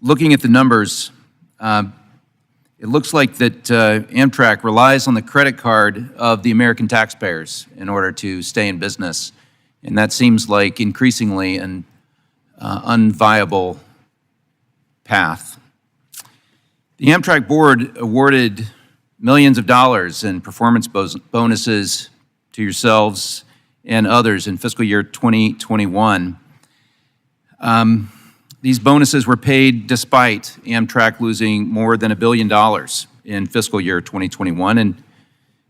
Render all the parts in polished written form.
looking at the numbers, it looks like that Amtrak relies on the credit card of the American taxpayers in order to stay in business. And that seems like increasingly an unviable path. The Amtrak board awarded millions of dollars in performance bonuses to yourselves and others in fiscal year 2021. These bonuses were paid despite Amtrak losing more than $1 billion in fiscal year 2021 and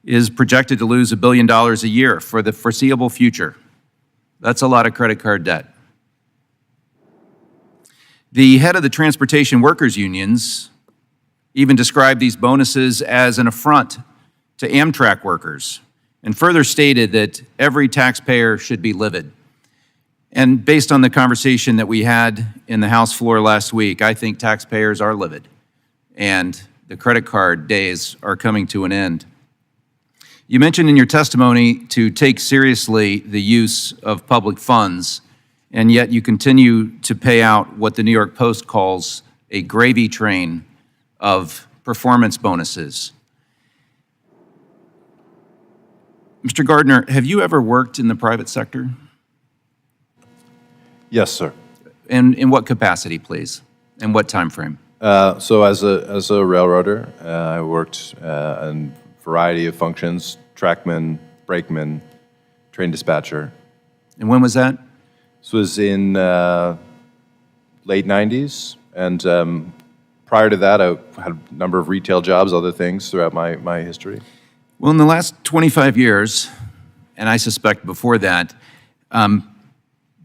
is projected to lose $1 billion a year for the foreseeable future. That's a lot of credit card debt. The head of the transportation workers unions even described these bonuses as an affront to Amtrak workers and further stated that every taxpayer should be livid. And based on the conversation that we had in the House floor last week, I think taxpayers are livid and the credit card days are coming to an end. You mentioned in your testimony to take seriously the use of public funds, and yet you continue to pay out what the New York Post calls a gravy train of performance bonuses. Mr. Gardner, have you ever worked in the private sector? Yes, sir. And in what capacity, please? And what time frame? So as a railroader, I worked in a variety of functions: trackman, brakeman, train dispatcher. And when was that? This was in late 90s, and prior to that, I had a number of retail jobs, other things throughout my history. Well, in the last 25 years, and I suspect before that,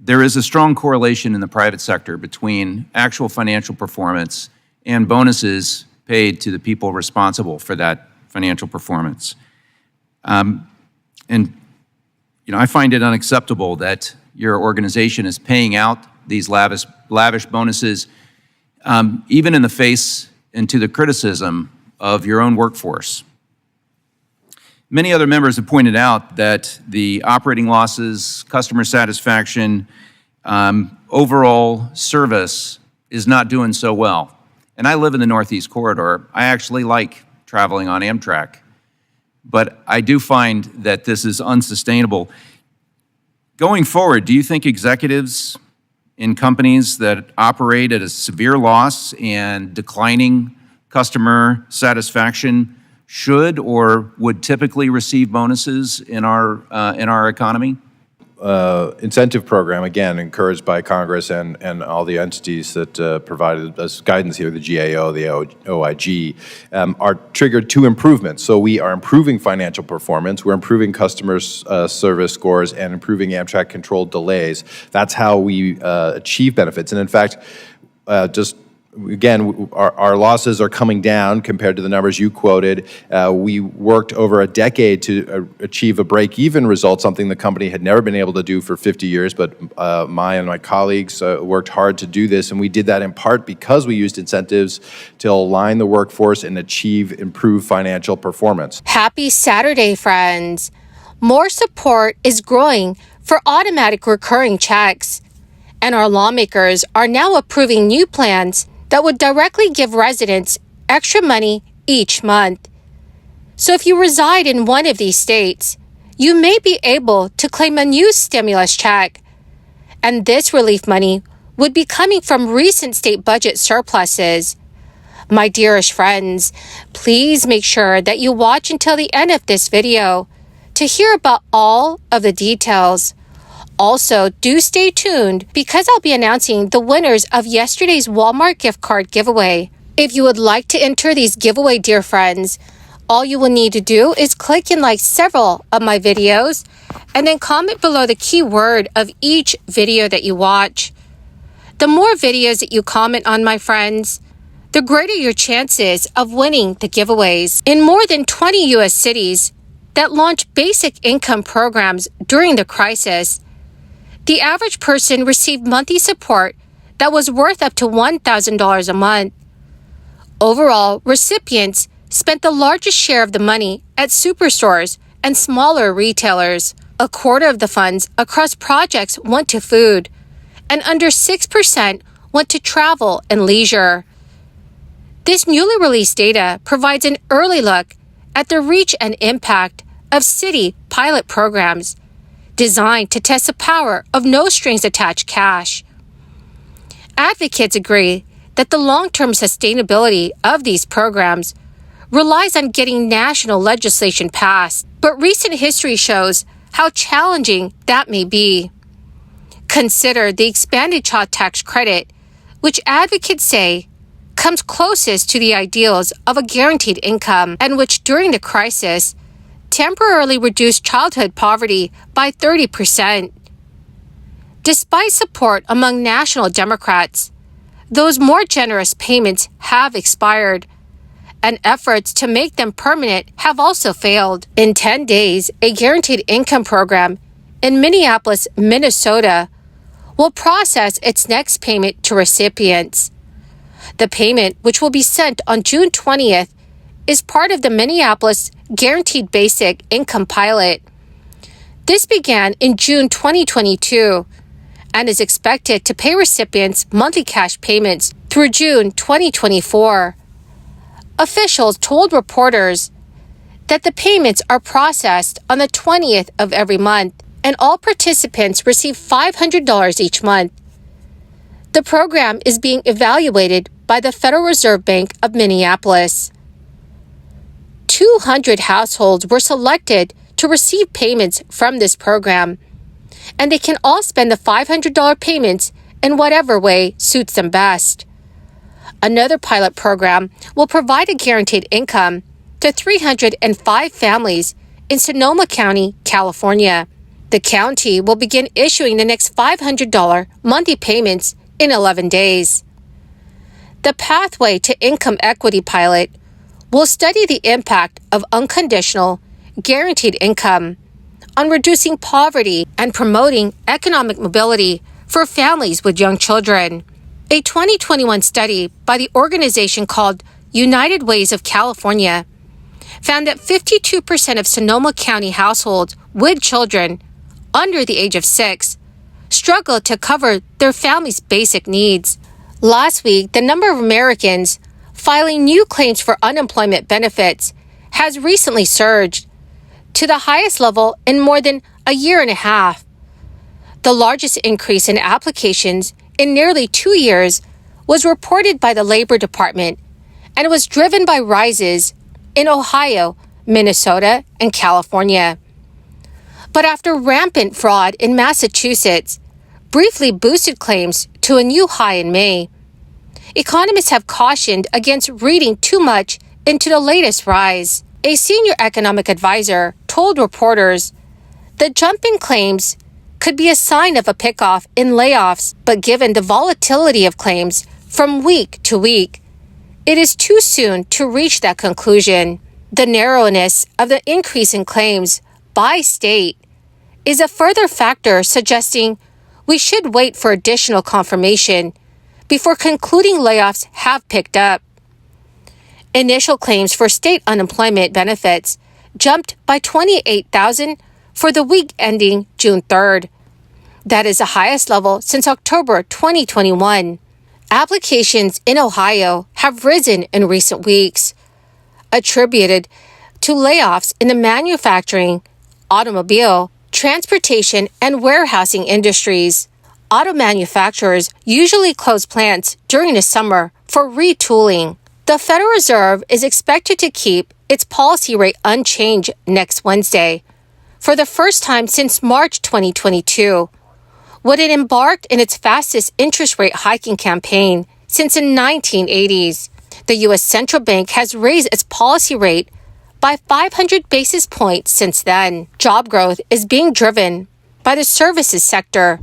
there is a strong correlation in the private sector between actual financial performance and bonuses paid to the people responsible for that financial performance. And I find it unacceptable that your organization is paying out these lavish bonuses, even in the face and to the criticism of your own workforce. Many other members have pointed out that the operating losses, customer satisfaction, overall service is not doing so well. And I live in the Northeast Corridor. I actually like traveling on Amtrak, but I do find that this is unsustainable. Going forward, do you think executives in companies that operate at a severe loss and declining customer satisfaction should or would typically receive bonuses in our economy? Incentive program, again, encouraged by Congress and all the entities that provided us guidance here, the GAO, the OIG, are triggered to improvements. So we are improving financial performance, we're improving customer service scores, and improving Amtrak controlled delays. That's how we achieve benefits. And in fact, again, our losses are coming down compared to the numbers you quoted. We worked over a decade to achieve a break-even result, something the company had never been able to do for 50 years, but my colleagues worked hard to do this, and we did that in part because we used incentives to align the workforce and achieve improved financial performance. Happy Saturday, friends. More support is growing for automatic recurring checks, and our lawmakers are now approving new plans that would directly give residents extra money each month. So if you reside in one of these states, you may be able to claim a new stimulus check. And this relief money would be coming from recent state budget surpluses. My dearest friends, please make sure that you watch until the end of this video to hear about all of the details. Also, do stay tuned because I'll be announcing the winners of yesterday's Walmart gift card giveaway. If you would like to enter these giveaway, dear friends, all you will need to do is click and like several of my videos and then comment below the keyword of each video that you watch. The more videos that you comment on, my friends, the greater your chances of winning the giveaways. In more than 20 U.S. cities that launched basic income programs during the crisis, the average person received monthly support that was worth up to $1,000 a month. Overall, recipients spent the largest share of the money at superstores and smaller retailers. A quarter of the funds across projects went to food, and under 6% went to travel and leisure. This newly released data provides an early look at the reach and impact of city pilot programs designed to test the power of no-strings-attached cash. Advocates agree that the long-term sustainability of these programs relies on getting national legislation passed, but recent history shows how challenging that may be. Consider the expanded child tax credit, which advocates say comes closest to the ideals of a guaranteed income and which during the crisis temporarily reduced childhood poverty by 30%. Despite support among national Democrats, those more generous payments have expired, and efforts to make them permanent have also failed. In 10 days, a guaranteed income program in Minneapolis, Minnesota, will process its next payment to recipients. The payment, which will be sent on June 20th, is part of the Minneapolis Guaranteed Basic Income Pilot. This began in June 2022 and is expected to pay recipients monthly cash payments through June 2024. Officials told reporters that the payments are processed on the 20th of every month, and all participants receive $500 each month. The program is being evaluated by the Federal Reserve Bank of Minneapolis. 200 households were selected to receive payments from this program, and they can all spend the $500 payments in whatever way suits them best. Another pilot program will provide a guaranteed income to 305 families in Sonoma County, California. The county will begin issuing the next $500 monthly payments in 11 days. The Pathway to Income Equity pilot will study the impact of unconditional, guaranteed income on reducing poverty and promoting economic mobility for families with young children. A 2021 study by the organization called United Ways of California found that 52% of Sonoma County households with children under the age of 6 struggle to cover their family's basic needs. Last week, the number of Americans filing new claims for unemployment benefits has recently surged to the highest level in more than a year and a half. The largest increase in applications in nearly 2 years was reported by the Labor Department, and it was driven by rises in Ohio, Minnesota, and California. But after rampant fraud in Massachusetts briefly boosted claims to a new high in May, economists have cautioned against reading too much into the latest rise. A senior economic advisor told reporters the jump in claims could be a sign of a pickoff in layoffs, but given the volatility of claims from week to week, it is too soon to reach that conclusion. The narrowness of the increase in claims by state is a further factor suggesting we should wait for additional confirmation before concluding layoffs have picked up. Initial claims for state unemployment benefits jumped by 28,000 for the week ending June 3rd. That is the highest level since October 2021. Applications in Ohio have risen in recent weeks, attributed to layoffs in the manufacturing, automobile, transportation, and warehousing industries. Auto manufacturers usually close plants during the summer for retooling. The Federal Reserve is expected to keep its policy rate unchanged next Wednesday, for the first time since March 2022, when it embarked in its fastest interest rate hiking campaign since the 1980s. The U.S. Central Bank has raised its policy rate by 500 basis points since then. Job growth is being driven by the services sector,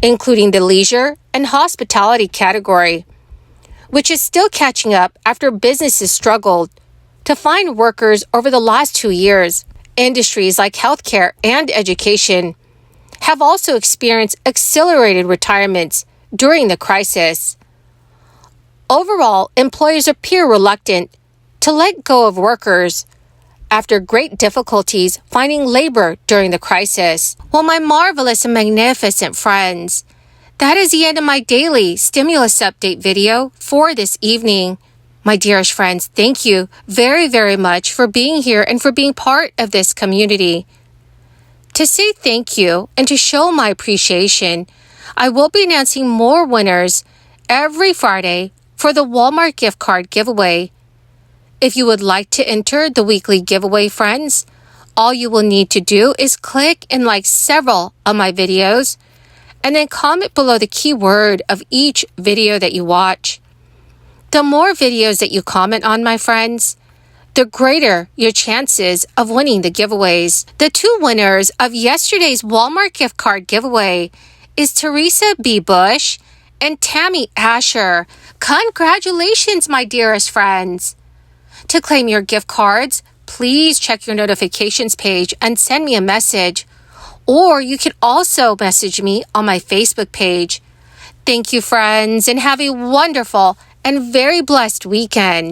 including the leisure and hospitality category, which is still catching up after businesses struggled to find workers over the last 2 years. Industries like healthcare and education have also experienced accelerated retirements during the crisis. Overall, employers appear reluctant to let go of workers after great difficulties finding labor during the crisis. Well, my marvelous and magnificent friends, That is the end of my daily stimulus update video for this evening. My dearest friends, thank you very, very much for being here and for being part of this community. To say thank you and to show my appreciation, I will be announcing more winners every Friday for the Walmart gift card giveaway. If you would like to enter the weekly giveaway, friends, all you will need to do is click and like several of my videos and then comment below the keyword of each video that you watch. The more videos that you comment on, my friends, the greater your chances of winning the giveaways. The two winners of yesterday's Walmart gift card giveaway is Teresa B. Bush and Tammy Asher. Congratulations, my dearest friends. To claim your gift cards, please check your notifications page and send me a message. Or you can also message me on my Facebook page. Thank you, friends, and have a wonderful and very blessed weekend.